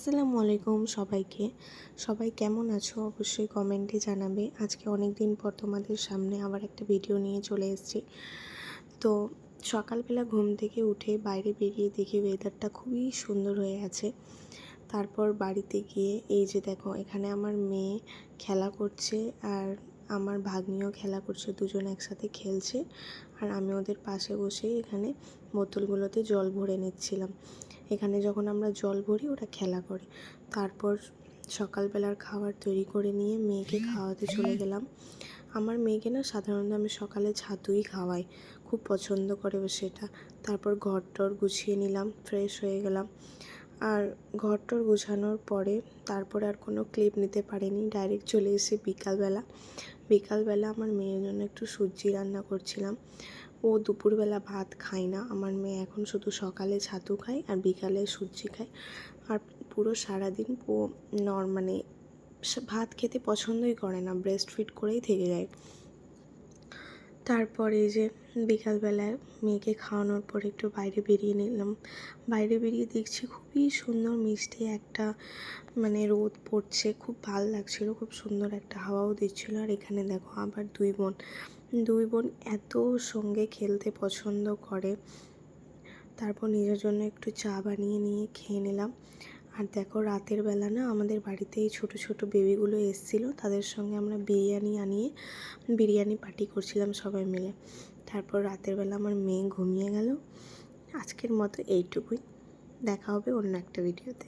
আসসালামু আলাইকুম সবাইকে। সবাই কেমন আছো অবশ্যই কমেন্টে জানাবে। আজকে অনেক দিন পর তোমাদের সামনে আবার একটা ভিডিও নিয়ে চলে এসেছি। তো সকালবেলা ঘুম থেকে উঠে বাইরে বেরিয়ে দেখি ওয়েদারটা খুবই সুন্দর হয়ে আছে। তারপর বাড়িতে গিয়ে এই যে দেখো এখানে আমার মেয়ে খেলা করছে আর আমার ভাগ্নিও খেলা করছে, দুজন একসাথে খেলছে আর আমি ওদের পাশে বসে এখানে বোতলগুলোতে জল ভরে নিচ্ছিলাম। এখানে যখন আমরা জল ভরি ওরা খেলা করে। তারপর সকালবেলার খাবার তৈরি করে নিয়ে মেয়েকে খাওয়াতে চলে গেলাম। আমার মেয়েকে না সাধারণত আমি সকালে ছাতুই খাওয়াই, খুব পছন্দ করে ও সেটা। তারপর ঘর টর গুছিয়ে নিলাম, ফ্রেশ হয়ে গেলাম। আর ঘর টর গুছানোর পরে তারপরে আর কোনো ক্লিপ নিতে পারিনি, ডাইরেক্ট চলে এসে বিকালবেলা আমার মেয়ের জন্য একটু সুজি রান্না করছিলাম। ও দুপুরবেলা ভাত খায় না, আমার মেয়ে এখন শুধু সকালে ছাতু খায় আর বিকালে সুজি খায়। আর পুরো সারাদিন ও মানে ভাত খেতে পছন্দই করে না, ব্রেস্ট ফিড করেই থেকে যায়। তারপরে যে বিকালবেলায় মেয়েকে খাওয়ানোর পর একটু বাইরে বেরিয়ে নিলাম। বাইরে বেরিয়ে দেখছি খুবই সুন্দর মিষ্টি একটা রোদ পড়ছে, খুব ভালো লাগছিলো, খুব সুন্দর একটা হাওয়াও দিচ্ছিলো। আর এখানে দেখো আবার দুই বোন এত সঙ্গে খেলতে পছন্দ করে। তারপর নিজের জন্য একটু চা বানিয়ে নিয়ে খেয়ে নিলাম। আর দেখো রাতের বেলা না আমাদের বাড়িতে এই ছোটো ছোটো বেবিগুলো এসেছিলো, তাদের সঙ্গে আমরা বিরিয়ানি পার্টি করছিলাম সবাই মিলে। তারপর রাতের বেলা আমার মেয়ে ঘুমিয়ে গেল। আজকের মতো এইটুকুই, দেখা হবে অন্য একটা ভিডিওতে।